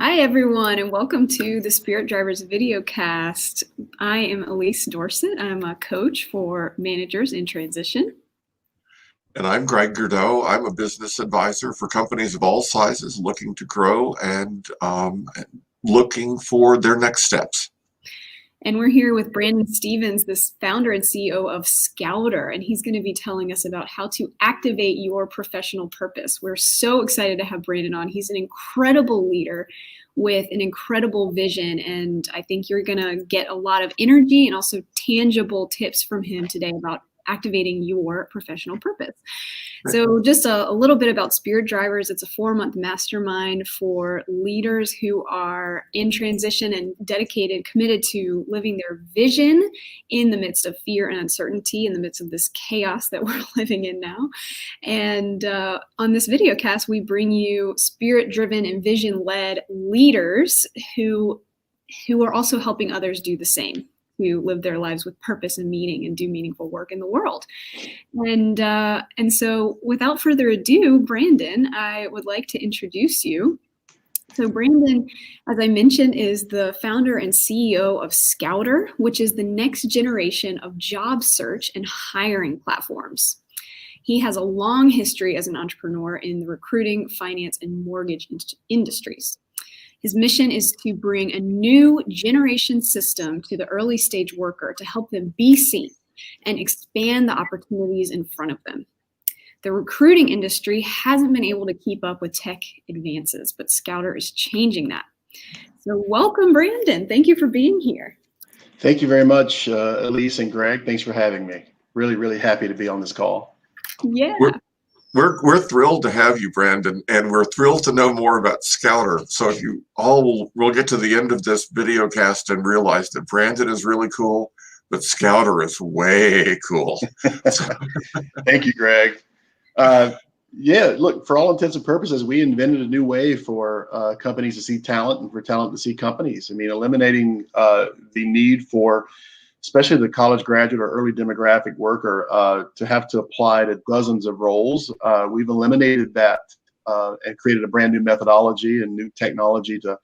Hi, everyone, and welcome to the Spirit Drivers videocast. I am Elise Dorset. I'm a coach for managers in transition. And I'm Greg Gerdeau. I'm a business advisor for companies of all sizes looking to grow and looking for their next steps. And we're here with Brandon Stevens, the founder and CEO of Scouter, and he's going to be telling us about how to activate your professional purpose. We're so excited to have Brandon on. He's an incredible leader with an incredible vision, and I think you're going to get a lot of energy and also tangible tips from him today about activating your professional purpose. So just a little bit about Spirit Drivers. It's a 4-month mastermind for leaders who are in transition and dedicated, committed to living their vision in the midst of fear and uncertainty, in the midst of this chaos that we're living in now. And on this video cast, we bring you spirit-driven and vision-led leaders who are also helping others do the same, to live their lives with purpose and meaning and do meaningful work in the world. And so without further ado, Brandon, I would like to introduce you. So Brandon, as I mentioned, is the founder and CEO of Scouter, which is the next generation of job search and hiring platforms. He has a long history as an entrepreneur in the recruiting, finance, and mortgage industries. His mission is to bring a new generation system to the early stage worker to help them be seen and expand the opportunities in front of them. The recruiting industry hasn't been able to keep up with tech advances, but Scouter is changing that. So welcome, Brandon. Thank you for being here. Thank you very much, Elise and Greg. Thanks for having me. Really, really happy to be on this call. Yeah. We're thrilled to have you, Brandon, and we're thrilled to know more about Scouter. So if you all will get to the end of this video cast and realize that Brandon is really cool, but Scouter is way cool. Thank you, Greg. Yeah, look, for all intents and purposes, we invented a new way for companies to see talent and for talent to see companies. I mean, eliminating the need for especially the college graduate or early demographic worker to have to apply to dozens of roles. We've eliminated that and created a brand new methodology and new technology to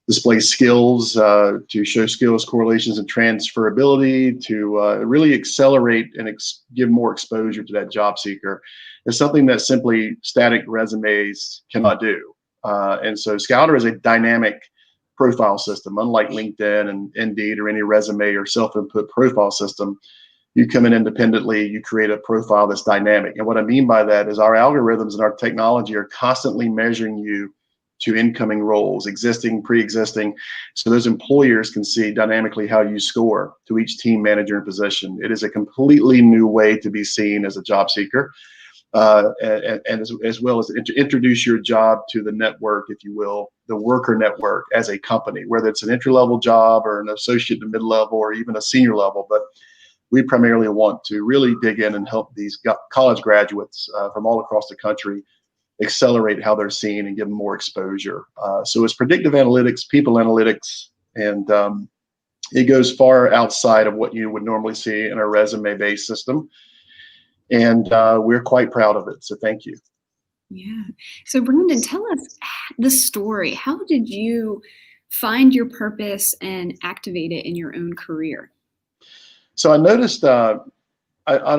display skills, to show skills correlations and transferability, to really accelerate and give more exposure to that job seeker. It's something that simply static resumes cannot do. And so Scouter is a dynamic profile system, unlike LinkedIn and Indeed or any resume or self-input profile system. You come in independently, you create a profile that's dynamic. And what I mean by that is our algorithms and our technology are constantly measuring you to incoming roles, existing, pre-existing, so those employers can see dynamically how you score to each team manager and position. It is a completely new way to be seen as a job seeker, and as well as introduce your job to the network, if you will, the worker network as a company, whether it's an entry-level job or an associate to mid-level or even a senior level. But we primarily want to really dig in and help these college graduates from all across the country accelerate how they're seen and give them more exposure. So it's predictive analytics, people analytics, and it goes far outside of what you would normally see in a resume-based system. And we're quite proud of it. So thank you. Yeah. So Brandon, tell us the story. How did you find your purpose and activate it in your own career? So I noticed I'd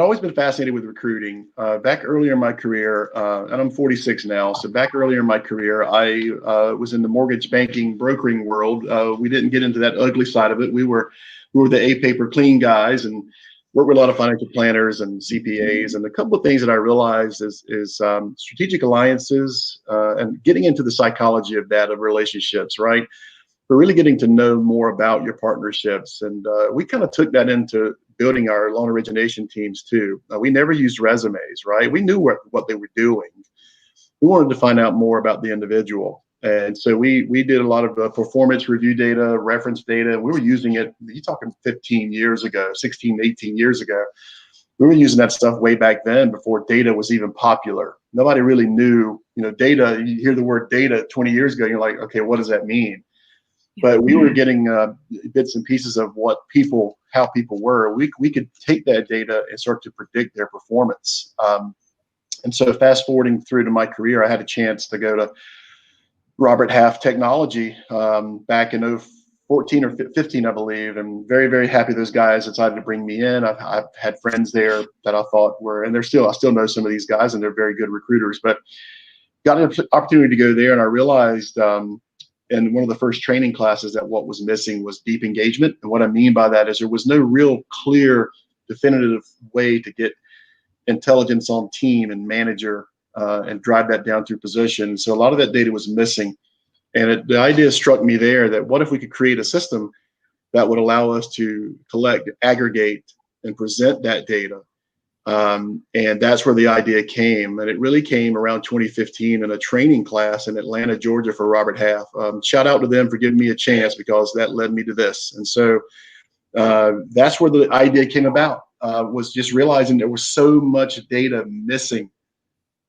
always been fascinated with recruiting. Back earlier in my career, and I'm 46 now, so back earlier in my career, I was in the mortgage banking brokering world. We didn't get into that ugly side of it. We were the A-paper clean guys and worked with a lot of financial planners and CPAs. And a couple of things that I realized is strategic alliances and getting into the psychology of that, of relationships, right? But really getting to know more about your partnerships. And we kind of took that into building our loan origination teams too. We never used resumes, right? We knew what they were doing. We wanted to find out more about the individual. And so we did a lot of performance review data, reference data. We were using it, you're talking 15 years ago, 16, 18 years ago. We were using that stuff way back then before data was even popular. Nobody really knew, data. You hear the word data 20 years ago, you're like, okay, what does that mean? But we were getting bits and pieces of how people were. We could take that data and start to predict their performance. And so fast forwarding through to my career, I had a chance to go to Robert Half technology back in 14 or 15, I believe, and very, very happy those guys decided to bring me in. I've had friends there that I thought were, and I still know some of these guys, and they're very good recruiters, but got an opportunity to go there, and I realized in one of the first training classes that what was missing was deep engagement. And what I mean by that is there was no real clear, definitive way to get intelligence on team and manager and drive that down through position. So a lot of that data was missing. And the idea struck me there that what if we could create a system that would allow us to collect, aggregate, and present that data. And that's where the idea came. And it really came around 2015 in a training class in Atlanta, Georgia for Robert Half. Shout out to them for giving me a chance, because that led me to this. And so that's where the idea came about, was just realizing there was so much data missing.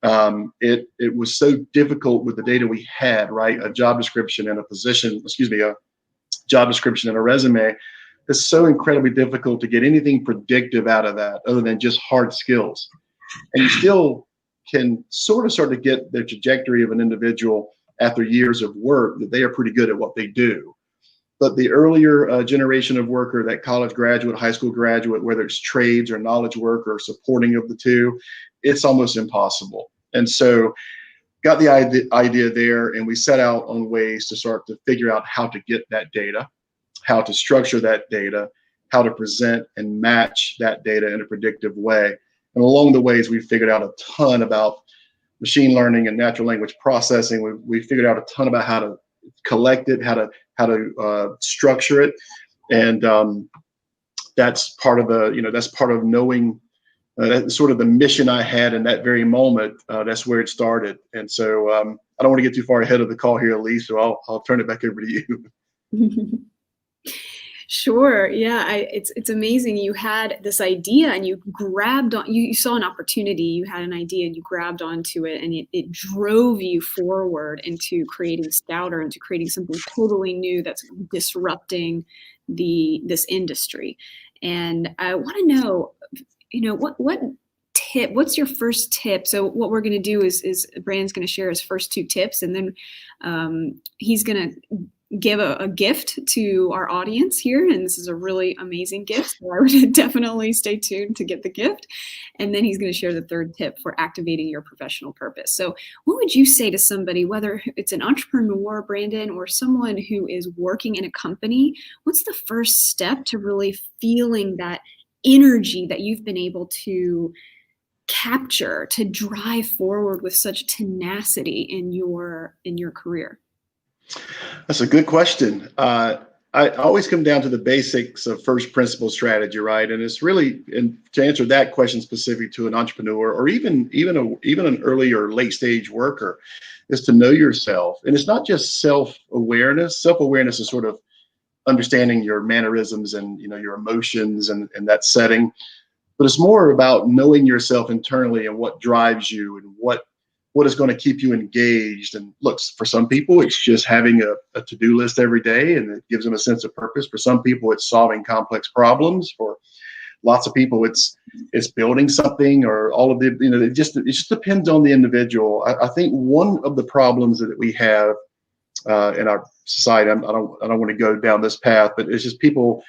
It was so difficult with the data we had, right? A job description and a position, a job description and a resume. It's so incredibly difficult to get anything predictive out of that other than just hard skills. And you still can sort of start to get the trajectory of an individual after years of work that they are pretty good at what they do. But the earlier generation of worker, that college graduate, high school graduate, whether it's trades or knowledge work or supporting of the two, it's almost impossible. And so got the idea there, and we set out on ways to start to figure out how to get that data, how to structure that data, how to present and match that data in a predictive way. And along the ways, we figured out a ton about machine learning and natural language processing. We figured out a ton about how to collect it, how to structure it, and that's part of that's part of knowing. That's sort of the mission I had in that very moment. That's where it started. And so I don't want to get too far ahead of the call here, Elise, so I'll turn it back over to you. Sure. Yeah. It's amazing. You had this idea and you grabbed on, you saw an opportunity, you had an idea and you grabbed onto it, and it drove you forward into creating Scouter, into creating something totally new that's disrupting this industry. And I want to know, what's your first tip? So what we're going to do is Brandon's going to share his first two tips, and then he's going to give a gift to our audience here. And this is a really amazing gift, so I would definitely stay tuned to get the gift. And then he's going to share the third tip for activating your professional purpose. So what would you say to somebody, whether it's an entrepreneur, Brandon, or someone who is working in a company? What's the first step to really feeling that energy that you've been able to capture to drive forward with such tenacity in your career? That's a good question. I always come down to the basics of first principle strategy, right? And it's really, and to answer that question specific to an entrepreneur, or even an early or late stage worker, is to know yourself. And it's not just self-awareness. Self-awareness is sort of understanding your mannerisms and your emotions and that setting, but it's more about knowing yourself internally and what drives you and what is going to keep you engaged. And look, for some people, it's just having a to-do list every day, and it gives them a sense of purpose. For some people, it's solving complex problems. For lots of people, it's building something, or all of the, it just depends on the individual. I think one of the problems that we have in our society, I don't want to go down this path, but it's just people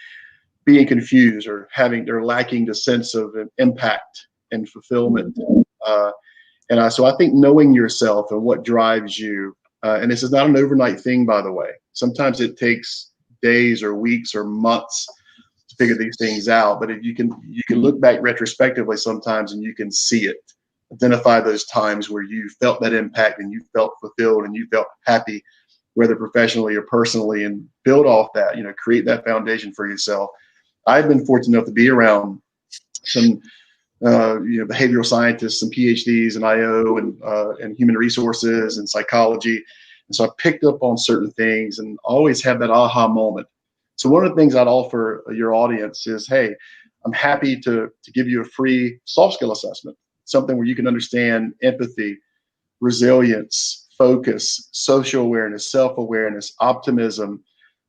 being confused or they're lacking the sense of impact and fulfillment. So I think knowing yourself and what drives you, and this is not an overnight thing, by the way. Sometimes it takes days or weeks or months to figure these things out. But if you can look back retrospectively sometimes, and you can see it, identify those times where you felt that impact and you felt fulfilled and you felt happy, whether professionally or personally, and build off that. Create that foundation for yourself. I've been fortunate enough to be around some behavioral scientists, some PhDs in IO and human resources and psychology. And so I picked up on certain things and always have that aha moment. So one of the things I'd offer your audience is, hey, I'm happy to give you a free soft skill assessment, something where you can understand empathy, resilience, focus, social awareness, self-awareness, optimism.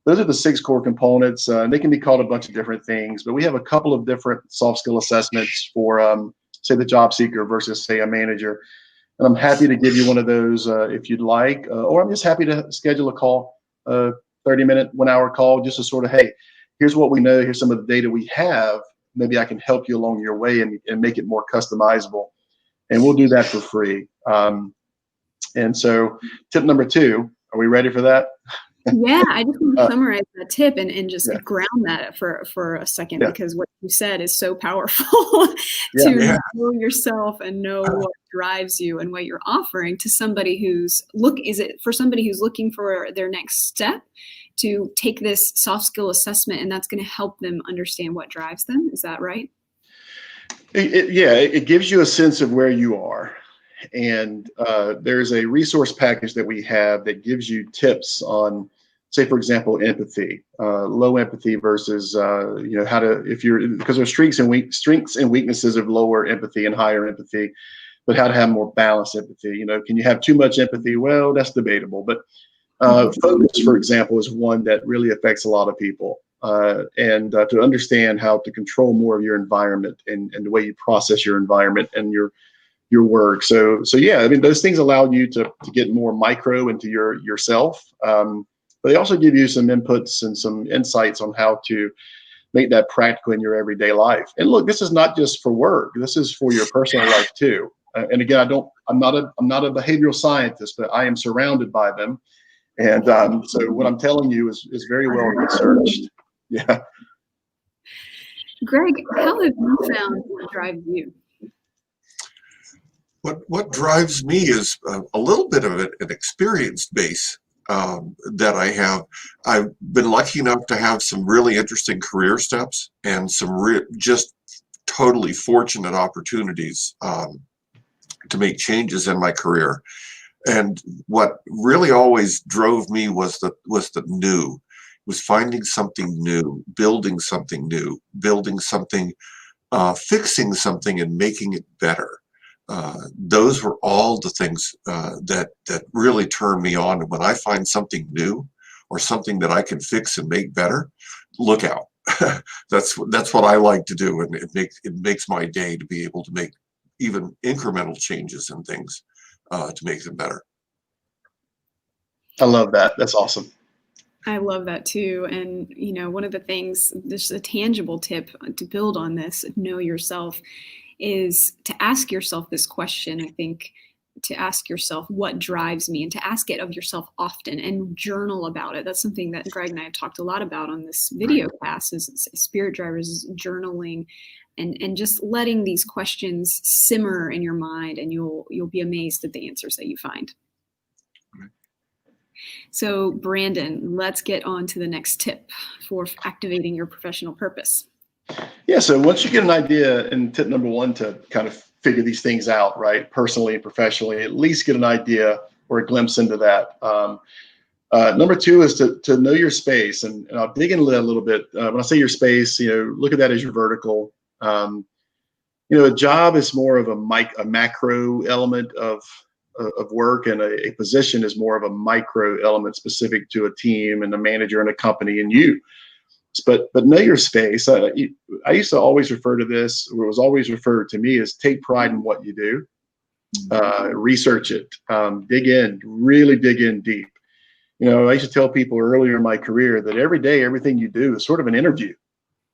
Those are the 6 core components, and they can be called a bunch of different things, but we have a couple of different soft skill assessments for, say, the job seeker versus, say, a manager. And I'm happy to give you one of those if you'd like, or I'm just happy to schedule a call, 30-minute, 1-hour call, just to sort of, hey, here's what we know, here's some of the data we have. Maybe I can help you along your way and make it more customizable. And we'll do that for free. And so tip number 2, are we ready for that? Yeah, I just want to summarize that tip and just Yeah. ground that for a second, Yeah. because what you said is so powerful to know yourself and know what drives you and what you're offering to somebody who's looking for their next step to take this soft skill assessment, and that's going to help them understand what drives them. Is that right? It gives you a sense of where you are. And there's a resource package that we have that gives you tips on, say, for example, empathy, low empathy versus, how to, because there's strengths and weaknesses of lower empathy and higher empathy, but how to have more balanced empathy. Can you have too much empathy? Well, that's debatable. But focus, for example, is one that really affects a lot of people. And to understand how to control more of your environment and the way you process your environment and your work. So yeah, I mean, those things allow you to get more micro into yourself. But they also give you some inputs and some insights on how to make that practical in your everyday life. And look, this is not just for work. This is for your personal life too. And again, I'm not a behavioral scientist, but I am surrounded by them. And so what I'm telling you is very well researched. Yeah. Greg, how have you found what drives you? What drives me is a little bit of an experienced base that I have. I've been lucky enough to have some really interesting career steps and some just totally fortunate opportunities to make changes in my career. And what really always drove me was the new, was finding something new, building something new, fixing something and making it better. Those were all the things that really turn me on. And when I find something new or something that I can fix and make better, look out. That's what I like to do, and it makes my day to be able to make even incremental changes in things to make them better. I love that. That's awesome. I love that too. And, one of the things, just a tangible tip to build on this, know yourself, is to ask yourself this question. I think to ask yourself what drives me, and to ask it of yourself often and journal about it. That's something that Greg and I have talked a lot about on this video class, is Spirit Drivers, journaling and just letting these questions simmer in your mind, and you'll be amazed at the answers that you find. So Brandon, let's get on to the next tip for activating your professional purpose. Yeah, so once you get an idea, and tip number 1 to kind of figure these things out, right, personally and professionally, at least get an idea or a glimpse into that. Number 2 is to know your space, and I'll dig into that a little bit. When I say your space, look at that as your vertical. A job is more of a macro element of work, and a position is more of a micro element specific to a team and a manager and a company and you. But know your space. I used to always refer to this, or it was always referred to me as, take pride in what you do, research it, dig in, really dig in deep. I used to tell people earlier in my career that every day, everything you do is sort of an interview.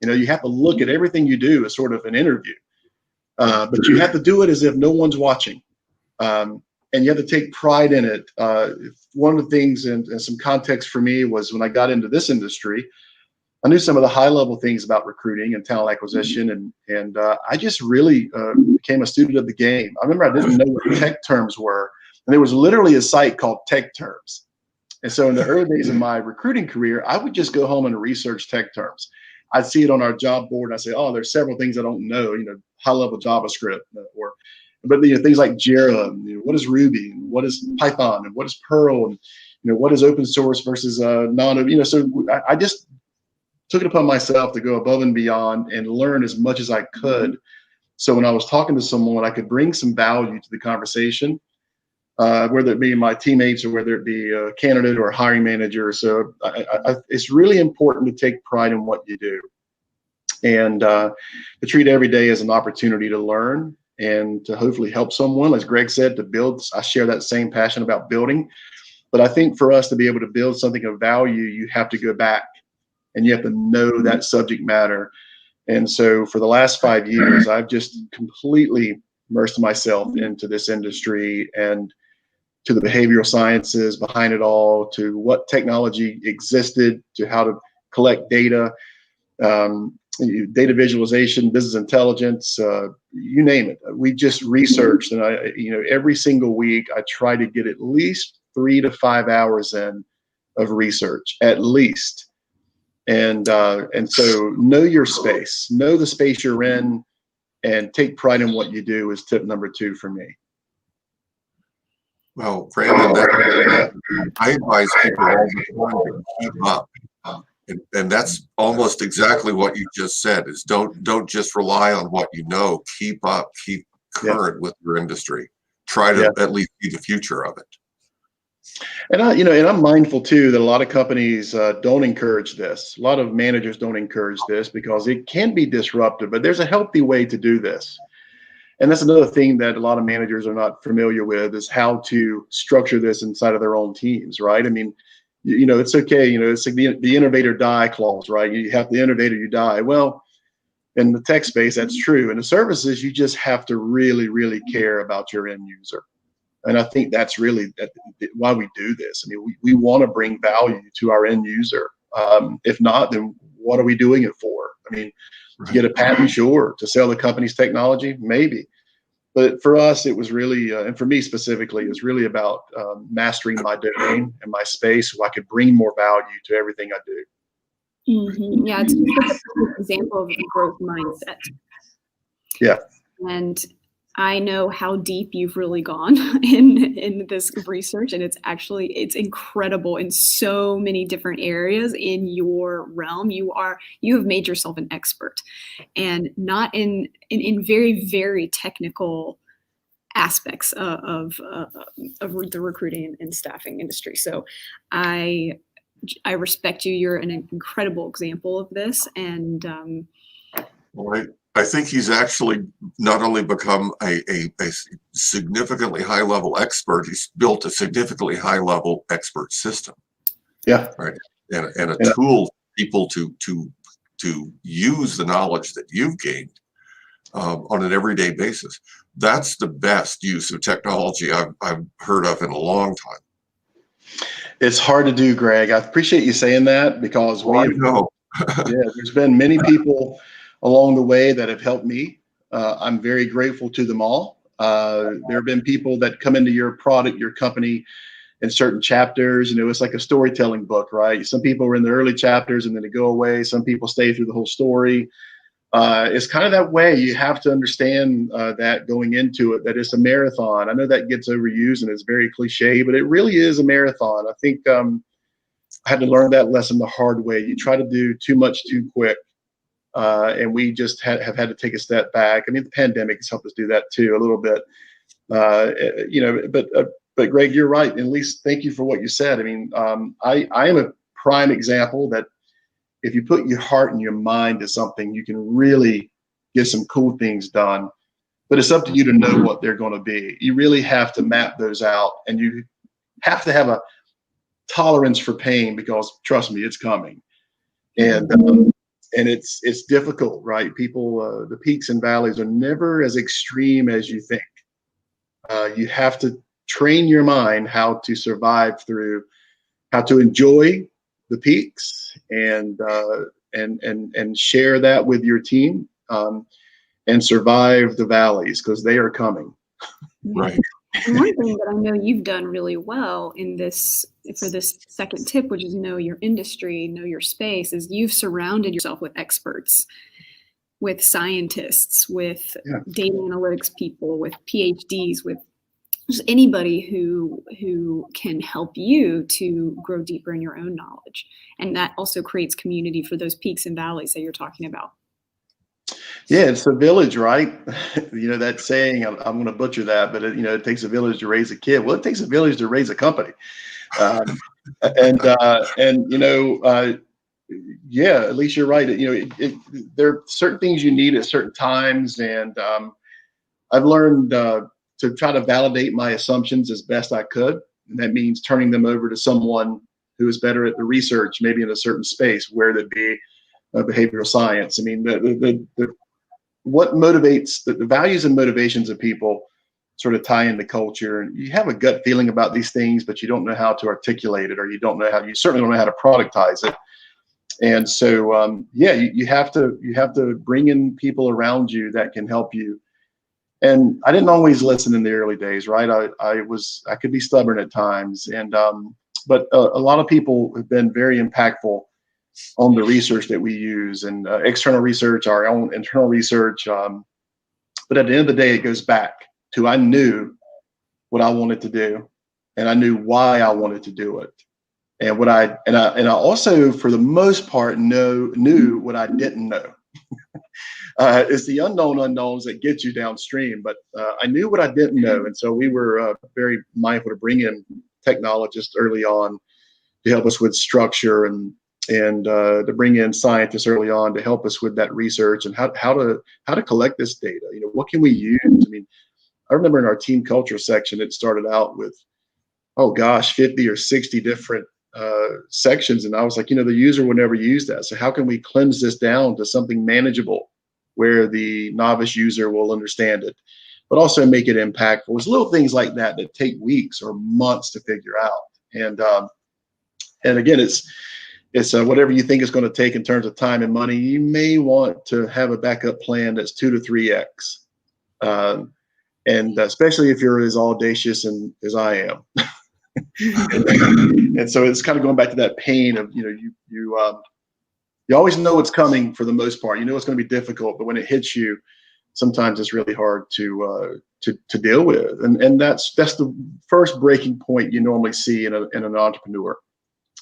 You have to look at everything you do as sort of an interview, but you have to do it as if no one's watching. And you have to take pride in it. One of the things, and some context for me, was when I got into this industry, I knew some of the high-level things about recruiting and talent acquisition, and I just really became a student of the game. I remember I didn't know what tech terms were, and there was literally a site called Tech Terms. And so in the early days of my recruiting career, I would just go home and research tech terms. I'd see it on our job board, and I'd say, oh, there's several things I don't know, high-level JavaScript, but things like Jira, what is Ruby, and what is Python, and what is Perl, and what is open source versus non. So I just took it upon myself to go above and beyond and learn as much as I could. So when I was talking to someone, I could bring some value to the conversation, whether it be my teammates or whether it be a candidate or a hiring manager. So it's really important to take pride in what you do, and to treat every day as an opportunity to learn and to hopefully help someone, as Greg said, to build. I share that same passion about building. But I think for us to be able to build something of value, you have to go back and you have to know that subject matter. And so for the last 5 years, I've just completely immersed myself into this industry and to the behavioral sciences behind it all, to what technology existed, to how to collect data, data visualization, business intelligence, you name it. We just researched, and every single week I try to get at least 3 to 5 hours in of research, at least. And so know your space, know the space you're in, and take pride in what you do is tip number 2 for me. Well, Brandon, I advise people all the time to keep up. And that's almost exactly what you just said, is don't just rely on what you know. Keep up, keep current with your industry. Try to at least see the future of it. And I'm mindful too that a lot of companies don't encourage this. A lot of managers don't encourage this because it can be disruptive, but there's a healthy way to do this. And that's another thing that a lot of managers are not familiar with, is how to structure this inside of their own teams, right? I mean, it's okay. It's like the innovator die clause, right? You have the innovator, you die. Well, in the tech space, that's true. In the services, you just have to really, really care about your end user. And I think that's really why we do this. I mean, we want to bring value to our end user. If not, then what are we doing it for? I mean, to get a patent, sure. To sell the company's technology, maybe. But for us, it was really, and for me specifically, it was really about mastering my domain and my space so I could bring more value to everything I do. Mm-hmm. Yeah, it's a perfect example of a growth mindset. Yeah. And I know how deep you've really gone in this research, and it's incredible in so many different areas in your realm. You have made yourself an expert, and not in very, very technical aspects of the recruiting and staffing industry. So I respect you. You're an incredible example of this, and well, I think he's actually not only become a significantly high-level expert, he's built a significantly high-level expert system. Yeah. Right. And a tool for people to use the knowledge that you've gained on an everyday basis. That's the best use of technology I've heard of in a long time. It's hard to do, Greg. I appreciate you saying that, because there's been many people along the way that have helped me. I'm very grateful to them all. There have been people that come into your product, your company, in certain chapters. It's like a storytelling book, right? Some people are in the early chapters and then they go away. Some people stay through the whole story. It's kind of that way. You have to understand that going into it, that it's a marathon. I know that gets overused and it's very cliche, but it really is a marathon. I think I had to learn that lesson the hard way. You try to do too much too quick. And we just have had to take a step back. I mean, the pandemic has helped us do that too, a little bit. But Greg, you're right. At least thank you for what you said. I mean, I am a prime example that if you put your heart and your mind to something, you can really get some cool things done. But it's up to you to know what they're going to be. You really have to map those out, and you have to have a tolerance for pain, because trust me, it's coming. And it's difficult, right? People, the peaks and valleys are never as extreme as you think. You have to train your mind how to survive through, how to enjoy the peaks, and share that with your team, and survive the valleys, because they are coming. Right. And one thing that I know you've done really well for this second tip, which is know your industry, know your space, is you've surrounded yourself with experts, with scientists, with data analytics people, with PhDs, with just anybody who can help you to grow deeper in your own knowledge. And that also creates community for those peaks and valleys that you're talking about. Yeah, it's a village, right? That saying, I'm going to butcher that, but it takes a village to raise a kid. Well, it takes a village to raise a company. At least you're right. There are certain things you need at certain times. And I've learned to try to validate my assumptions as best I could. And that means turning them over to someone who is better at the research, maybe in a certain space, where that be behavioral science. I mean, what motivates the values and motivations of people sort of tie into culture. And you have a gut feeling about these things, but you don't know how to articulate it, or you certainly don't know how to productize it. And so, you have to bring in people around you that can help you. And I didn't always listen in the early days, right? I could be stubborn at times, but a lot of people have been very impactful on the research that we use, and external research, our own internal research. But at the end of the day, it goes back to, I knew what I wanted to do, and I knew why I wanted to do it. And I also, for the most part, knew what I didn't know. It's the unknown unknowns that get you downstream. But I knew what I didn't know, and so we were very mindful to bring in technologists early on to help us with structure, and to bring in scientists early on to help us with that research and how to collect this data. You know, what can we use? I mean, I remember in our team culture section, it started out with, oh gosh, 50 or 60 different sections. And I was like, the user will never use that. So how can we cleanse this down to something manageable where the novice user will understand it, but also make it impactful? It's little things like that that take weeks or months to figure out. And again, it's whatever you think it's going to take in terms of time and money. You may want to have a backup plan that's 2 to 3x. And especially if you're as audacious as I am. And so it's kind of going back to that pain of, you always know what's coming for the most part. You know it's going to be difficult, but when it hits you, sometimes it's really hard to deal with. And that's the first breaking point you normally see in an entrepreneur,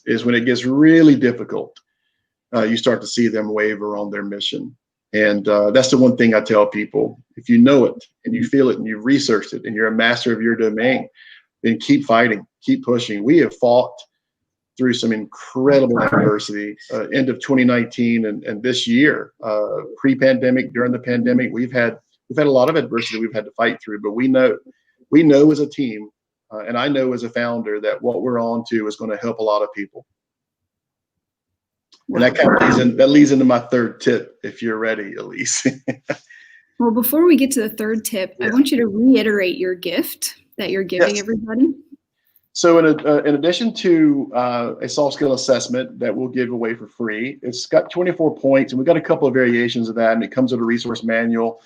is when it gets really difficult. You start to see them waver on their mission. And that's the one thing I tell people: if you know it and you feel it and you've researched it and you're a master of your domain, then keep fighting, keep pushing. We have fought through some incredible adversity, end of 2019 and this year, pre-pandemic, during the pandemic. We've had a lot of adversity we've had to fight through, but we know as a team, and I know as a founder, that what we're on to is going to help a lot of people. And that kind of leads into my third tip, if you're ready, Elise. Well, before we get to the third tip, I want you to reiterate your gift that you're giving everybody. So in addition to a soft skill assessment that we'll give away for free, it's got 24 points, and we've got a couple of variations of that, and it comes with a resource manual.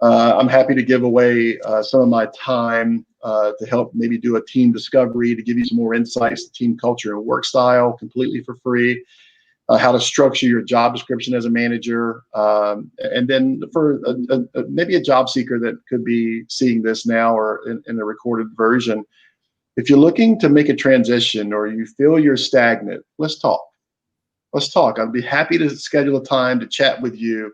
I'm happy to give away some of my time to help maybe do a team discovery, to give you some more insights to team culture and work style, completely for free. How to structure your job description as a manager, and then for maybe a job seeker that could be seeing this now or in the recorded version. If you're looking to make a transition or you feel you're stagnant, let's talk. Let's talk. I'd be happy to schedule a time to chat with you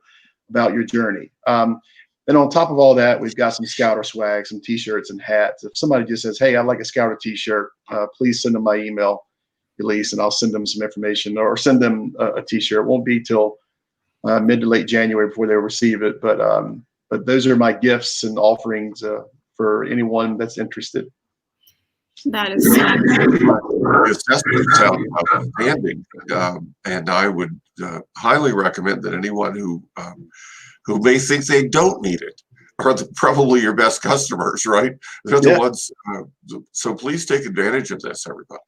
about your journey. Then on top of all that, we've got some Scouter swag, some t-shirts and hats. If somebody just says, hey, I'd like a Scouter t-shirt, please send them my email, Elise, and I'll send them some information, or send them a t-shirt. It won't be till mid to late January before they receive it. But those are my gifts and offerings for anyone that's interested. That is the assessment sounds outstanding, and I would highly recommend that anyone who may think they don't need it are probably your best customers, right? They're the ones. So please take advantage of this, everybody.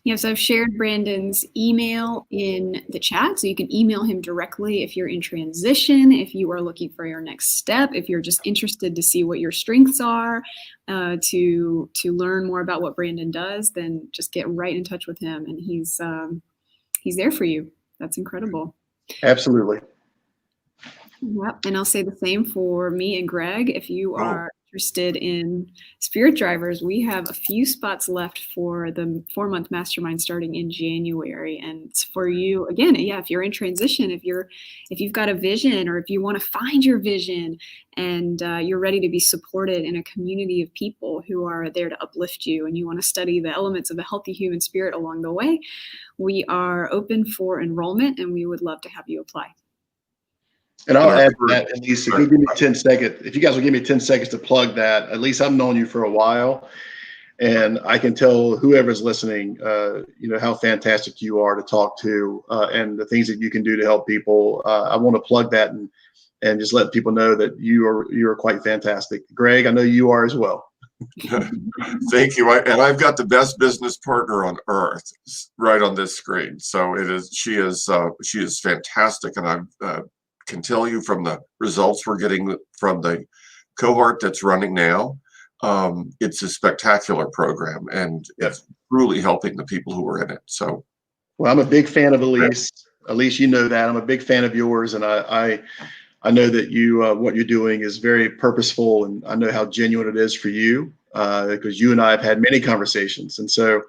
Yes, I've shared Brandon's email in the chat, so you can email him directly if you're in transition, if you are looking for your next step, if you're just interested to see what your strengths are, to learn more about what Brandon does. Then just get right in touch with him, and he's there for you. That's incredible. Absolutely. Yep, and I'll say the same for me and Greg. If you are interested in Spirit Drivers, we have a few spots left for the 4-month mastermind starting in January. And it's for you, again, if you're in transition, if you've got a vision, or if you want to find your vision, and you're ready to be supported in a community of people who are there to uplift you, and you want to study the elements of a healthy human spirit along the way, we are open for enrollment, and we would love to have you apply. And And I'll our add to current, that, at least if you give me 10 seconds, if you guys will give me 10 seconds to plug that, at least I've known you for a while. And I can tell whoever's listening, how fantastic you are to talk to, and the things that you can do to help people. I want to plug that and just let people know that you are quite fantastic. Greg, I know you are as well. thank you. And I've got the best business partner on earth right on this screen. So she is fantastic. And I can tell you from the results we're getting from the cohort that's running now, it's a spectacular program, and it's truly helping the people who are in it. So, well, I'm a big fan of Elise. Elise, you know that I'm a big fan of yours, and I know that what you're doing is very purposeful, and I know how genuine it is for you, because you and I have had many conversations, and so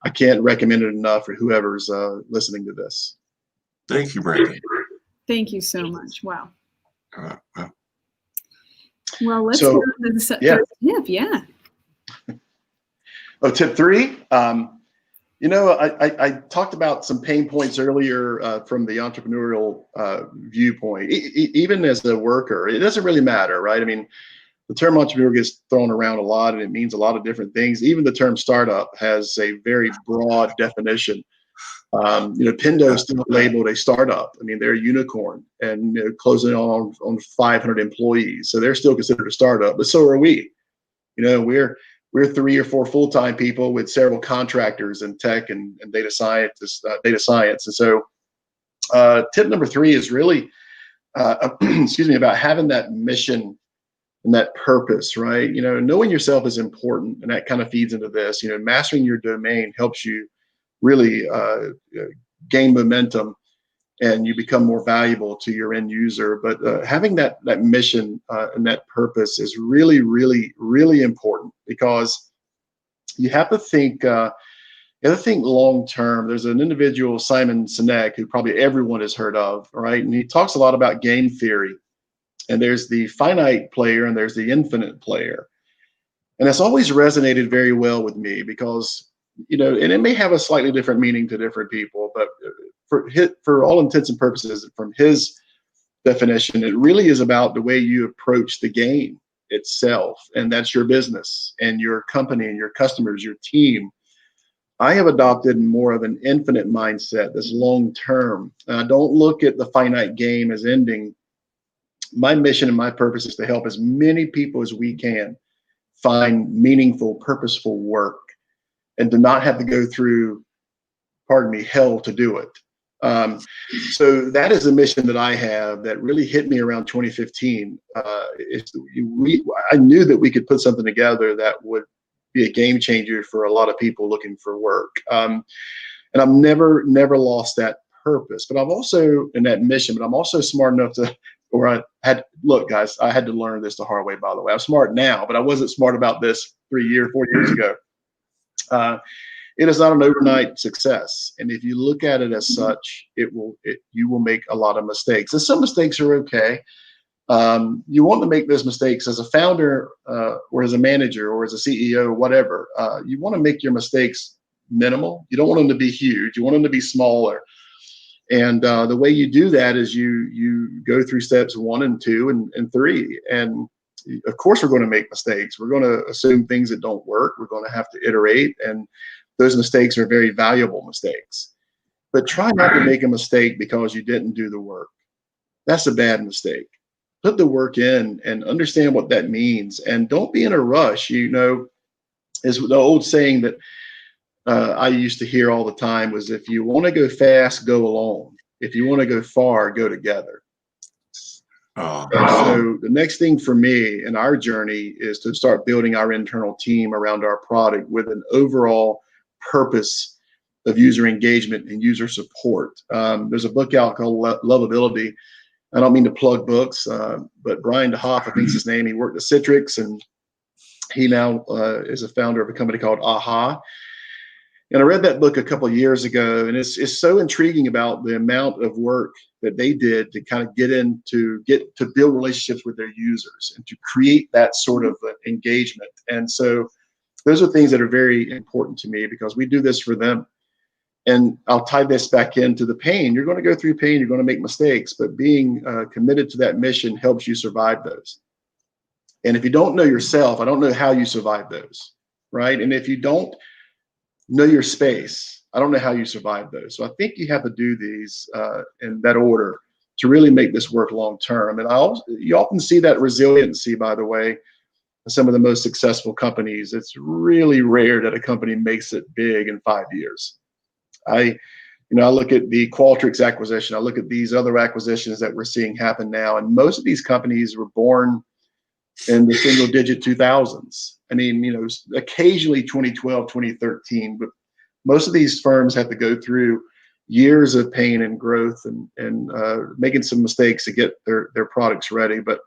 I can't recommend it enough for whoever's listening to this. thank you, Brandon. Thank you so much. Wow. Wow. Well, let's go to the third tip. Yeah. Oh, tip 3. I talked about some pain points earlier from the entrepreneurial viewpoint. Even as a worker, it doesn't really matter, right? I mean, the term entrepreneur gets thrown around a lot, and it means a lot of different things. Even the term startup has a very broad definition. Pendo is still labeled a startup. I mean, they're a unicorn, and closing on 500 employees, so they're still considered a startup. But so are we. We're 3 or 4 full-time people with several contractors in tech and data science. And so, tip number 3 is really, about having that mission and that purpose, right? Knowing yourself is important, and that kind of feeds into this. Mastering your domain helps you really gain momentum, and you become more valuable to your end user. But having that mission and that purpose is really, really, really important, because you have to think long term. There's an individual, Simon Sinek, who probably everyone has heard of, right? And he talks a lot about game theory. And there's the finite player and there's the infinite player. And that's always resonated very well with me, because and it may have a slightly different meaning to different people, but for all intents and purposes, from his definition, it really is about the way you approach the game itself, and that's your business and your company and your customers, your team. I have adopted more of an infinite mindset that's long term. I don't look at the finite game as ending. My mission and my purpose is to help as many people as we can find meaningful, purposeful work, and to not have to go through, pardon me, hell to do it. So that is a mission that I have that really hit me around 2015. I knew that we could put something together that would be a game changer for a lot of people looking for work. And I've never lost that purpose, but I'm also in that mission, but I'm also smart enough look, guys, I had to learn this the hard way, by the way. I'm smart now, but I wasn't smart about this 4 years ago. It is not an overnight success, and if you look at it as such, you will make a lot of mistakes, and some mistakes are okay. You want to make those mistakes as a founder, or as a manager, or as a CEO, whatever. You want to make your mistakes minimal. You don't want them to be huge. You want them to be smaller. And the way you do that is you go through steps 1 and 2 and 3. And of course, we're going to make mistakes. We're going to assume things that don't work. We're going to have to iterate, and those mistakes are very valuable mistakes. But try not to make a mistake because you didn't do the work. That's a bad mistake. Put the work in and understand what that means, and don't be in a rush. Is the old saying that I used to hear all the time was, if you want to go fast, go alone. If you want to go far, go together. So the next thing for me in our journey is to start building our internal team around our product with an overall purpose of user engagement and user support. There's a book out called Lovability. I don't mean to plug books, but Brian DeHoff, I think is his name. He worked at Citrix, and he now is a founder of a company called AHA. And I read that book a couple of years ago, and it's so intriguing about the amount of work that they did to kind of get to build relationships with their users and to create that sort of engagement. And so those are things that are very important to me, because we do this for them. And I'll tie this back into the pain. You're going to go through pain. You're going to make mistakes, but being committed to that mission helps you survive those. And if you don't know yourself, I don't know how you survive those, right? And if you don't know your space, I don't know how you survive those. So I think you have to do these in that order to really make this work long term. And you often see that resiliency, by the way, in some of the most successful companies. It's really rare that a company makes it big in 5 years. I look at the Qualtrics acquisition. I look at these other acquisitions that we're seeing happen now, and most of these companies were born in the single digit 2000s. I mean, occasionally 2012, 2013, but most of these firms have to go through years of pain and growth and making some mistakes to get their products ready. But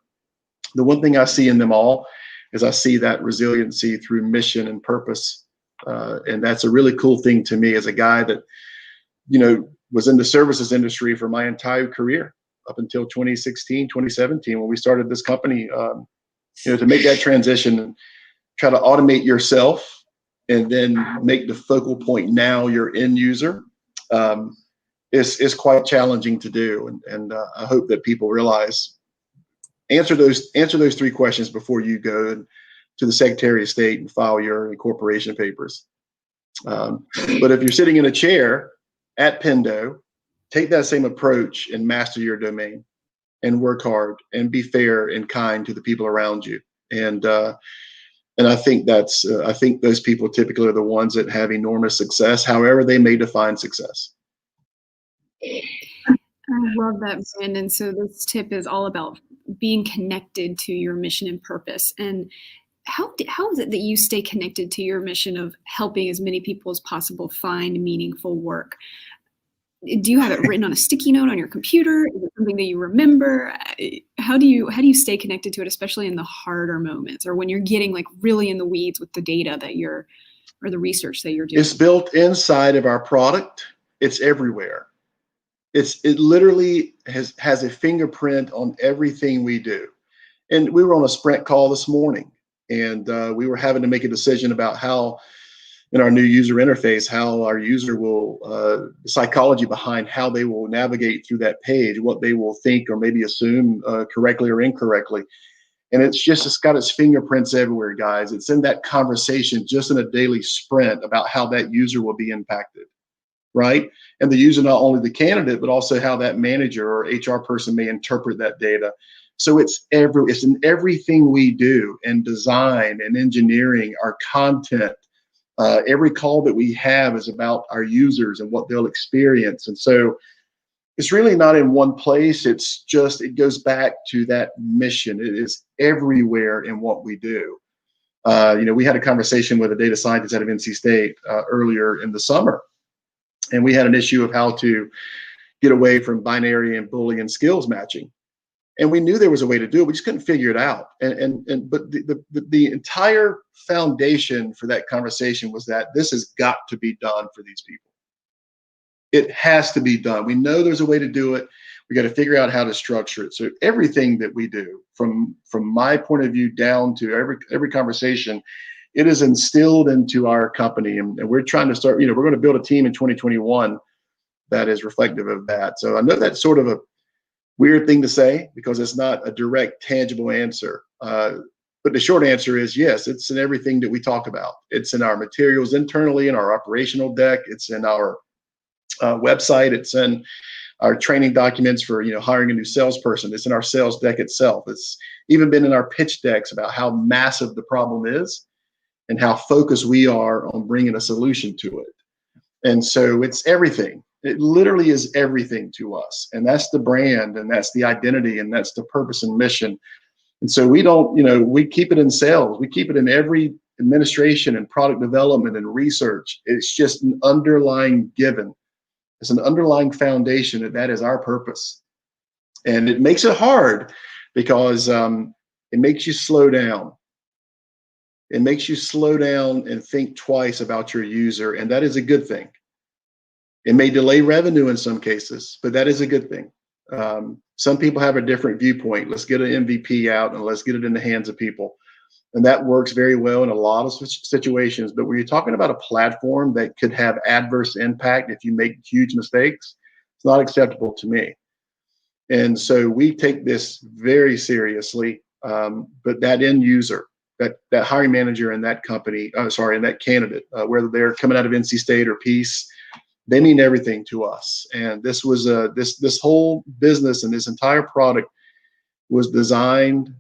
the one thing I see in them all is I see that resiliency through mission and purpose. And that's a really cool thing to me as a guy that, was in the services industry for my entire career up until 2016, 2017, when we started this company, to make that transition and try to automate yourself and then make the focal point now your end user is quite challenging to do. And I hope that people realize, answer those 3 questions before you go to the Secretary of State and file your incorporation papers. But if you're sitting in a chair at Pendo, take that same approach and master your domain and work hard and be fair and kind to the people around you. And I think I think those people typically are the ones that have enormous success, however they may define success. I love that, Brandon. So this tip is all about being connected to your mission and purpose. And how is it that you stay connected to your mission of helping as many people as possible find meaningful work? Do you have it written on a sticky note on your computer? Is it something that you remember? How do you stay connected to it, especially in the harder moments or when you're getting like really in the weeds with the data or the research that you're doing? It's built inside of our product. It's everywhere. It literally has a fingerprint on everything we do. And we were on a sprint call this morning, and we were having to make a decision about how, in our new user interface, how our user will, the psychology behind how they will navigate through that page, what they will think or maybe assume correctly or incorrectly. And it's got its fingerprints everywhere, guys. It's in that conversation, just in a daily sprint about how that user will be impacted, right? And the user, not only the candidate, but also how that manager or HR person may interpret that data. So it's in everything we do, in design and engineering, our content. Every call that we have is about our users and what they'll experience. And so it's really not in one place. It goes back to that mission. It is everywhere in what we do. We had a conversation with a data scientist out of NC State earlier in the summer, and we had an issue of how to get away from binary and Boolean skills matching. And we knew there was a way to do it. We just couldn't figure it out. But the entire foundation for that conversation was that this has got to be done for these people. It has to be done. We know there's a way to do it. We got to figure out how to structure it. So everything that we do, from my point of view down to every conversation, it is instilled into our company. And we're trying to start, we're going to build a team in 2021 that is reflective of that. So I know that's sort of a weird thing to say because it's not a direct, tangible answer. But the short answer is yes, it's in everything that we talk about. It's in our materials internally, in our operational deck. It's in our website. It's in our training documents for hiring a new salesperson. It's in our sales deck itself. It's even been in our pitch decks about how massive the problem is and how focused we are on bringing a solution to it. And so it's everything. It literally is everything to us. And that's the brand, and that's the identity, and that's the purpose and mission. And so we don't, we keep it in sales. We keep it in every administration and product development and research. It's just an underlying given. It's an underlying foundation that is our purpose. And it makes it hard because it makes you slow down. It makes you slow down and think twice about your user. And that is a good thing. It may delay revenue in some cases, but that is a good thing. Some people have a different viewpoint. Let's get an MVP out and let's get it in the hands of people. And that works very well in a lot of situations. But when you're talking about a platform that could have adverse impact if you make huge mistakes, it's not acceptable to me. And so we take this very seriously. But that end user, that hiring manager in that company, in that candidate, whether they're coming out of NC State or Peace, they mean everything to us. And this was this whole business and this entire product was designed,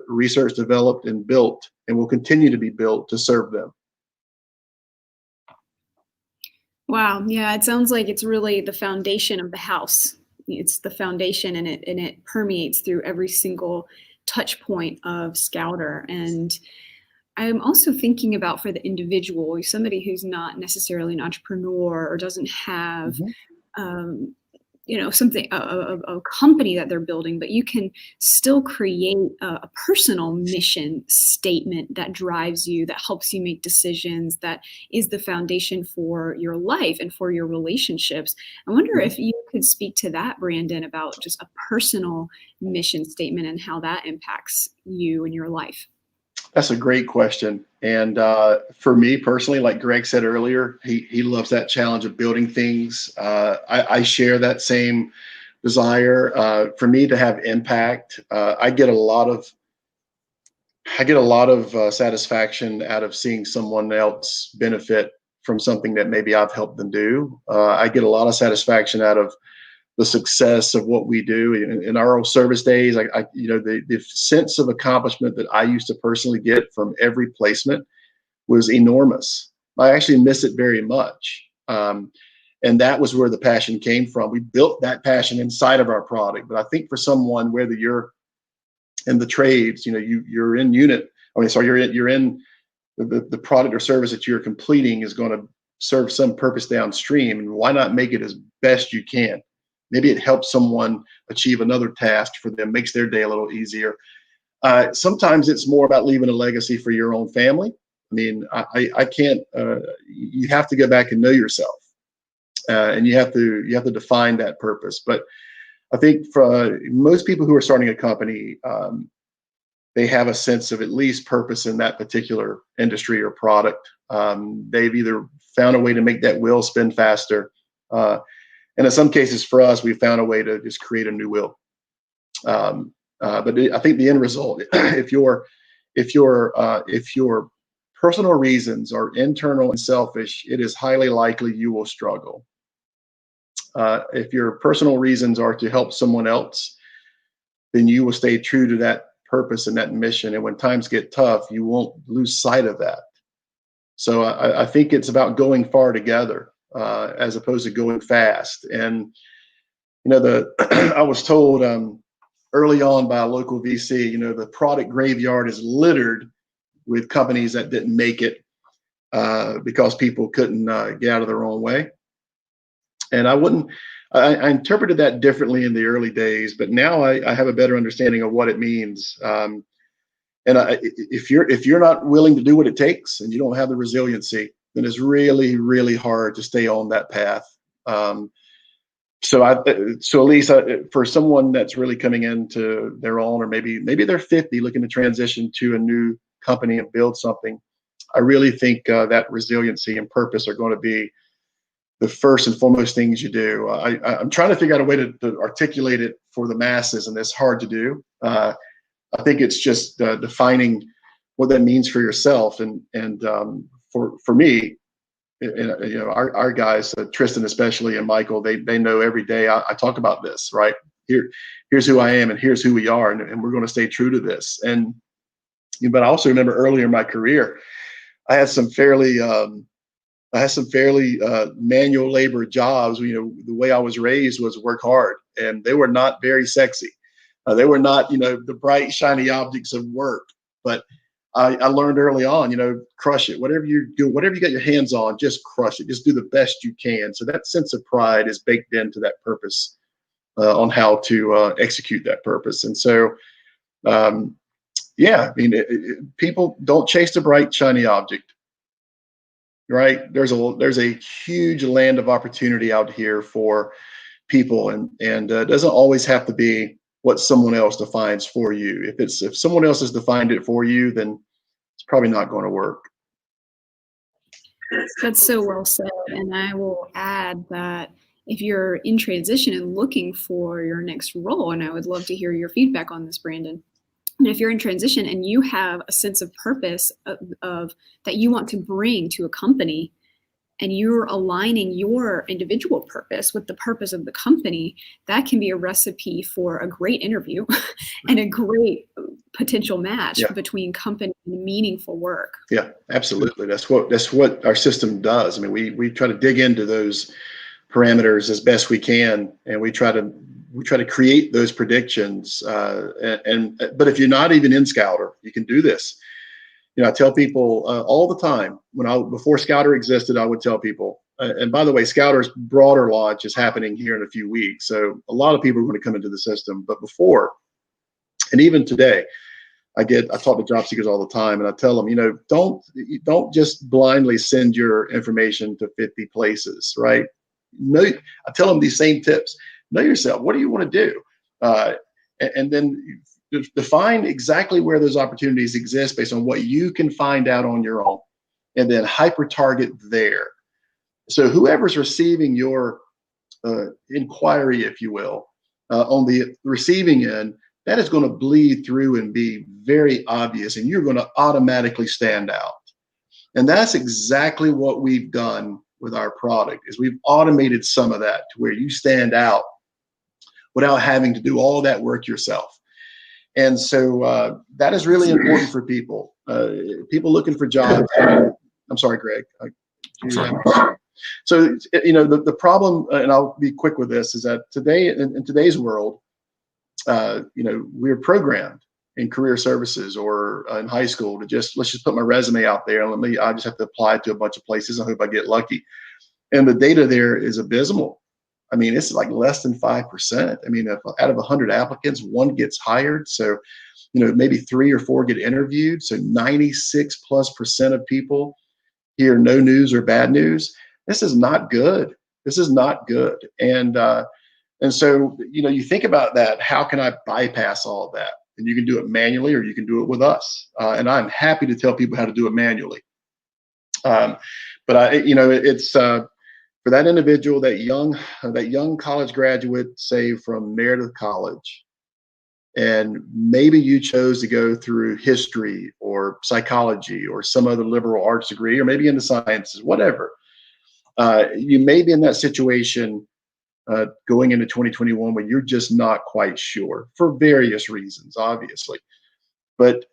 research developed, and built, and will continue to be built to serve them. Wow. Yeah, it sounds like it's really the foundation of the house. It's the foundation, and it permeates through every single touch point of Scouter. And I'm also thinking about, for the individual, somebody who's not necessarily an entrepreneur or doesn't have something, a company that they're building, but you can still create a personal mission statement that drives you, that helps you make decisions, that is the foundation for your life and for your relationships. I wonder if you could speak to that, Brandon, about just a personal mission statement and how that impacts you and your life. That's a great question. And for me personally, like Greg said earlier, he loves that challenge of building things. I share that same desire. For me to have impact, I get a lot of satisfaction out of seeing someone else benefit from something that maybe I've helped them do. I get a lot of satisfaction out of the success of what we do in our own service days. The sense of accomplishment that I used to personally get from every placement was enormous. I actually miss it very much. And that was where the passion came from. We built that passion inside of our product. But I think for someone, whether you're in the trades, you're in you're in the product or service that you're completing is going to serve some purpose downstream. And why not make it as best you can? Maybe it helps someone achieve another task for them, makes their day a little easier. Sometimes it's more about leaving a legacy for your own family. I mean, I can't. You have to go back and know yourself, and you have to define that purpose. But I think for most people who are starting a company, they have a sense of at least purpose in that particular industry or product. They've either found a way to make that wheel spin faster. And in some cases for us, we found a way to just create a new wheel. But I think the end result, if your personal reasons are internal and selfish, it is highly likely you will struggle. If your personal reasons are to help someone else, then you will stay true to that purpose and that mission. And when times get tough, you won't lose sight of that. So I think it's about going far together. As opposed to going fast. And I was told early on by a local VC, the product graveyard is littered with companies that didn't make it because people couldn't get out of their own way. And I interpreted that differently in the early days, but now I have a better understanding of what it means. And if you're not willing to do what it takes and you don't have the resiliency, then it's really, really hard to stay on that path. So at least for someone that's really coming into their own, or maybe they're 50 looking to transition to a new company and build something, I really think that resiliency and purpose are going to be the first and foremost things you do. I'm trying to figure out a way to articulate it for the masses, and it's hard to do. I think it's just defining what that means for yourself, and for me, our guys, Tristan especially, and Michael, they know every day I talk about this, right? Here's who I am, and here's who we are, and we're going to stay true to this. But I also remember earlier in my career, I had some fairly manual labor jobs. The way I was raised was work hard, and they were not very sexy. They were not, the bright, shiny objects of work, but I learned early on, crush it. Whatever you do, whatever you got your hands on, just crush it. Just do the best you can. So that sense of pride is baked into that purpose on how to execute that purpose. And so, people don't chase the bright, shiny object, right? There's a huge land of opportunity out here for people, and it doesn't always have to be what someone else defines for you. If someone else has defined it for you, then it's probably not going to work. That's so well said. And I will add that if you're in transition and looking for your next role, and I would love to hear your feedback on this, Brandon. And if you're in transition and you have a sense of purpose of that you want to bring to a company, and you're aligning your individual purpose with the purpose of the company, that can be a recipe for a great interview and a great potential match between company and meaningful work. Yeah, absolutely. That's what our system does. I mean, we try to dig into those parameters as best we can, and we try to create those predictions. But if you're not even in Scouter, you can do this. I tell people all the time, before Scouter existed, I would tell people, and by the way, Scouter's broader launch is happening here in a few weeks. So a lot of people are going to come into the system. But before, and even today, I talk to job seekers all the time, and I tell them, don't just blindly send your information to 50 places, right? I tell them these same tips. Know yourself. What do you want to do? And then define exactly where those opportunities exist based on what you can find out on your own, and then hyper target there. So whoever's receiving your inquiry, if you will, on the receiving end, that is going to bleed through and be very obvious, and you're going to automatically stand out. And that's exactly what we've done with our product, is we've automated some of that to where you stand out without having to do all that work yourself. And so that is really important for people. People looking for jobs. I'm sorry, Greg. I'm sorry. So, the problem, and I'll be quick with this, is that today, in today's world, we're programmed in career services or in high school to let's just put my resume out there and I just have to apply to a bunch of places and hope I get lucky. And the data there is abysmal. I mean, it's like less than 5%. I mean, out of 100 applicants, one gets hired. So, maybe 3 or 4 get interviewed. So 96+% of people hear no news or bad news. This is not good. This is not good. And so, you think about that. How can I bypass all of that? And you can do it manually, or you can do it with us. And I'm happy to tell people how to do it manually. But it's for that individual, that young college graduate, say from Meredith College, and maybe you chose to go through history or psychology or some other liberal arts degree, or maybe into sciences, whatever. You may be in that situation going into 2021 where you're just not quite sure for various reasons, obviously. But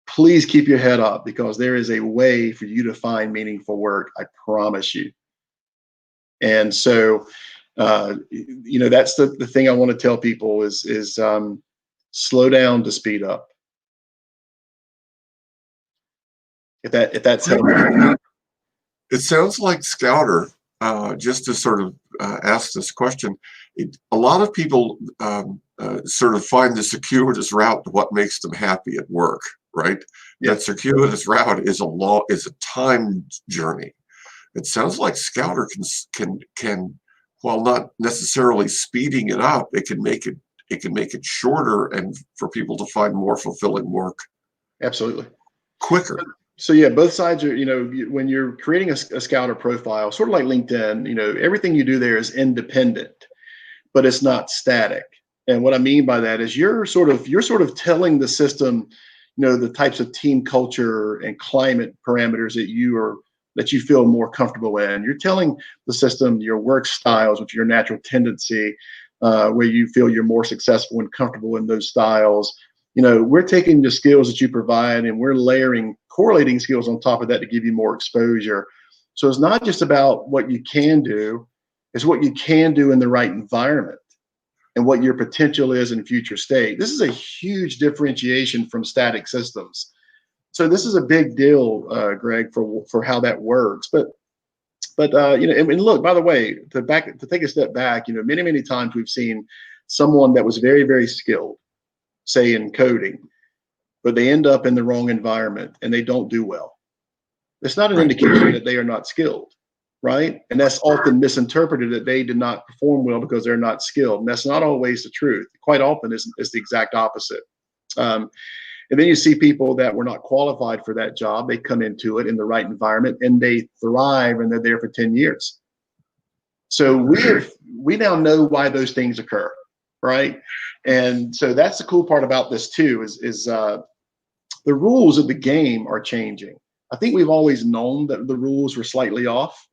please keep your head up, because there is a way for you to find meaningful work. I promise you. And so, that's the thing I want to tell people is slow down to speed up. If that's helpful. It sounds like Scouter, just to sort of ask this question, a lot of people sort of find the circuitous route to what makes them happy at work, right? Yeah. That circuitous route is a time journey. It sounds like Scouter can, while not necessarily speeding it up, it can make it shorter and for people to find more fulfilling work. Absolutely. Quicker. So yeah, both sides are, when you're creating a Scouter profile, sort of like LinkedIn, everything you do there is independent, but it's not static. And what I mean by that is you're sort of telling the system, the types of team culture and climate parameters that you feel more comfortable in. You're telling the system your work styles, which are your natural tendency, where you feel you're more successful and comfortable in those styles. We're taking the skills that you provide and we're layering correlating skills on top of that to give you more exposure. So it's not just about what you can do, it's what you can do in the right environment and what your potential is in future state. This is a huge differentiation from static systems. So this is a big deal, Greg, for how that works. But and look, by the way, to take a step back, many times we've seen someone that was very, very skilled, say in coding, but they end up in the wrong environment and they don't do well. It's not an indication that they are not skilled, right? And that's often misinterpreted, that they did not perform well because they're not skilled. And that's not always the truth. Quite often it's the exact opposite. And And then you see people that were not qualified for that job. They come into it in the right environment and they thrive, and they're there for 10 years. So we now know why those things occur, right? And so that's the cool part about this too, is the rules of the game are changing. I think we've always known that the rules were slightly off,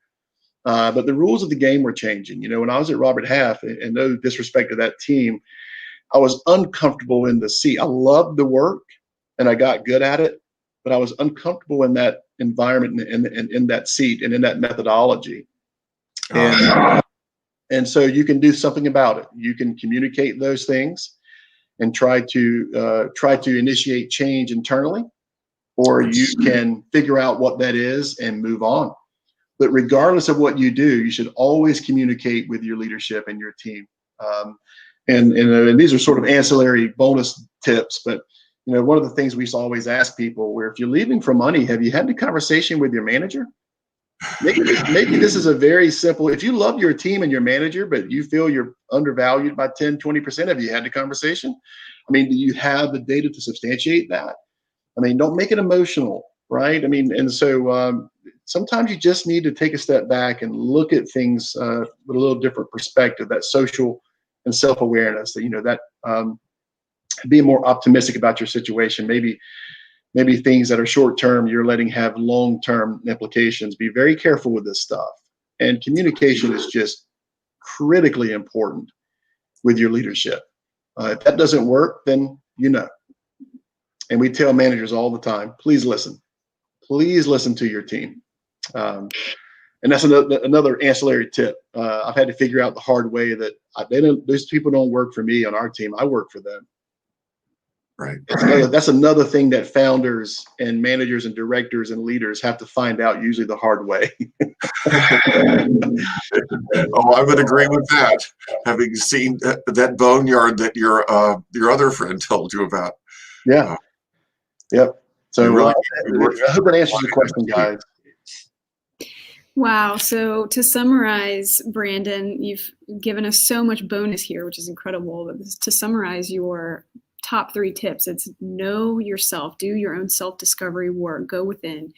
but the rules of the game were changing. You know, when I was at Robert Half, and no disrespect to that team, I was uncomfortable in the seat. I loved the work and I got good at it, but I was uncomfortable in that environment and in that seat and in that methodology. And so you can do something about it. You can communicate those things and try to initiate change internally, or you can figure out what that is and move on. But regardless of what you do, you should always communicate with your leadership and your team. And these are sort of ancillary bonus tips, but you know, one of the things we always ask people, where if you're leaving for money, have you had the conversation with your manager? Maybe this is a very simple, if you love your team and your manager, but you feel you're undervalued by 10, 20%, have you had the conversation? I mean, do you have the data to substantiate that? I mean, don't make it emotional, right? I mean, and so sometimes you just need to take a step back and look at things with a little different perspective, that social and self-awareness, that, you know, that being more optimistic about your situation, maybe things that are short-term, you're letting have long-term implications. Be very careful with this stuff. And communication is just critically important with your leadership. If that doesn't work, then you know. And we tell managers all the time, please listen to your team. And that's another ancillary tip. I've had to figure out the hard way that those people don't work for me on our team. I work for them. Right. That's another thing that founders and managers and directors and leaders have to find out, usually the hard way. Oh, I would agree with that. Having seen that boneyard that your other friend told you about. Yeah. Yep. So really I hope that answers your question, guys. Wow. So to summarize, Brandon, you've given us so much bonus here, which is incredible. But to summarize your top 3 tips, it's know yourself, do your own self-discovery work, go within,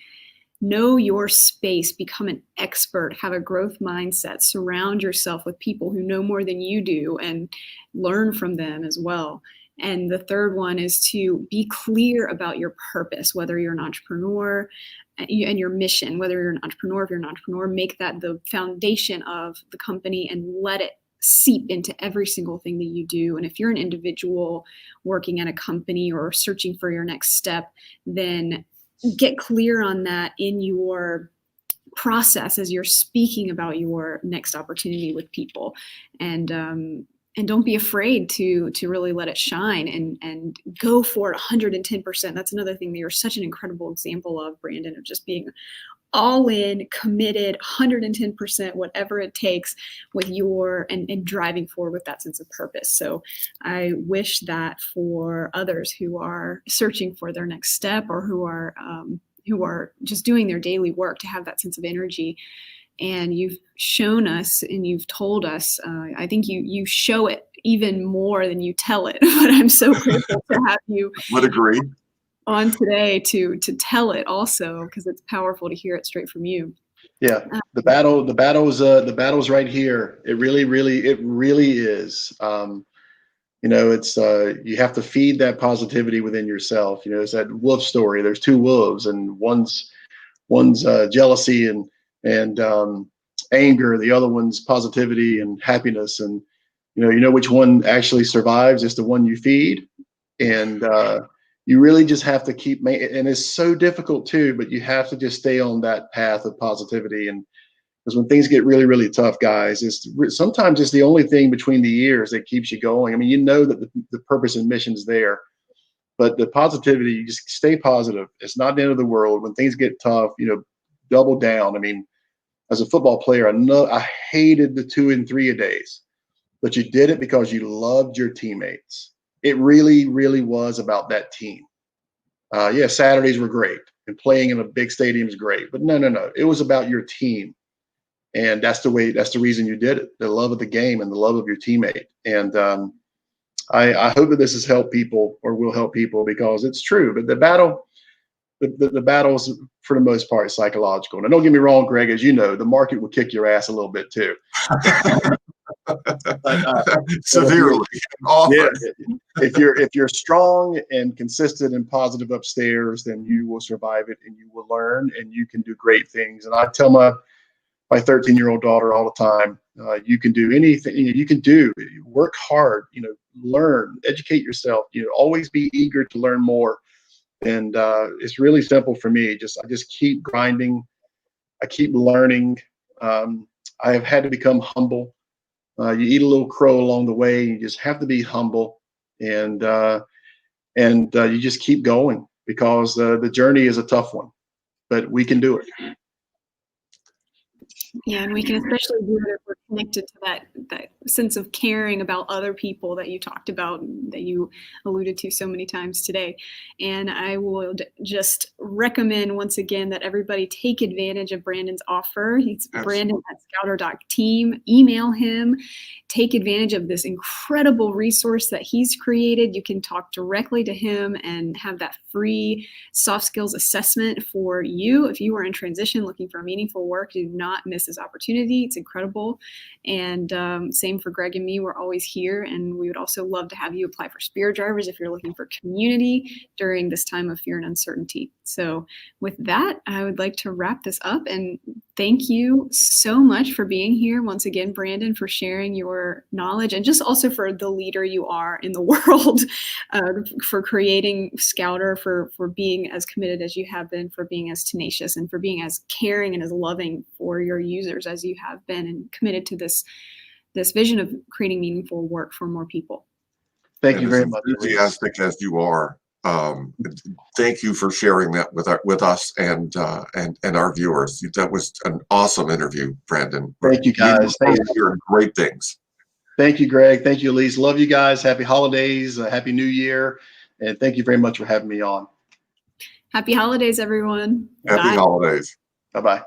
know your space, become an expert, have a growth mindset, surround yourself with people who know more than you do and learn from them as well. And the third one is to be clear about your purpose, whether you're an entrepreneur and your mission, whether you're an entrepreneur, if you're an entrepreneur, make that the foundation of the company and let it seep into every single thing that you do. And if you're an individual working at a company or searching for your next step, then get clear on that in your process as you're speaking about your next opportunity with people. And don't be afraid to really let it shine and go for it 110%. That's another thing that you're such an incredible example of, Brandon, of just being all in, committed, 110%, whatever it takes with and driving forward with that sense of purpose. So I wish that for others who are searching for their next step or who are just doing their daily work to have that sense of energy. And you've shown us and you've told us, I think you show it even more than you tell it, but I'm so grateful to have you Would agree. On today to tell it also, because it's powerful to hear it straight from you. Yeah, the battle's right here. It really is. You know, it's you have to feed that positivity within yourself. You know, it's that wolf story. There's 2 wolves, and one's jealousy and anger. The other one's positivity and happiness. And you know which one actually survives is the one you feed. And you really just have to keep, and it's so difficult too, but you have to just stay on that path of positivity. And because when things get really, really tough, guys, sometimes it's the only thing between the ears that keeps you going. I mean, you know that the purpose and mission is there, but the positivity, you just stay positive. It's not the end of the world. When things get tough, you know, double down. I mean, as a football player, I hated the 2 and 3 a days, but you did it because you loved your teammates. It really, really was about that team. Yeah, Saturdays were great, and playing in a big stadium is great, but no. It was about your team, and that's the reason you did it. The love of the game and the love of your teammate. And I hope that this has helped people or will help people, because it's true. But the battle's for the most part psychological. And don't get me wrong, Greg, as you know, the market will kick your ass a little bit too. Severely, yeah, often. if you're strong and consistent and positive upstairs, then you will survive it, and you will learn, and you can do great things. And I tell my 13-year-old daughter all the time, you can do anything. You can do. Work hard. Learn, educate yourself. Always be eager to learn more. And it's really simple for me. I just keep grinding. I keep learning. I have had to become humble. You eat a little crow along the way. You just have to be humble, and you just keep going, because the journey is a tough one, but we can do it. Yeah, and we can especially do it if we're connected to that sense of caring about other people that you talked about, that you alluded to so many times today. And I would just recommend once again that everybody take advantage of Brandon's offer. He's Brandon@scouter.team. Email him. Take advantage of this incredible resource that he's created. You can talk directly to him and have that free soft skills assessment for you. If you are in transition looking for meaningful work, do not miss this opportunity. It's incredible. And same for Greg and me. We're always here. And we would also love to have you apply for Spirit Drivers if you're looking for community during this time of fear and uncertainty. So with that, I would like to wrap this up. And thank you so much for being here once again, Brandon, for sharing your knowledge, and just also for the leader you are in the world, for creating Scouter, for being as committed as you have been, for being as tenacious, and for being as caring and as loving for your users as you have been, and committed to this vision of creating meaningful work for more people. Thank you very much. Enthusiastic as you are. Thank you for sharing that with us and our viewers. That was an awesome interview, Brandon. Thank you, guys. Thank you. Hearing great things. Thank you, Greg. Thank you, Elise. Love you guys. Happy holidays. Happy New Year. And thank you very much for having me on. Happy holidays, everyone. Happy holidays. Bye-bye.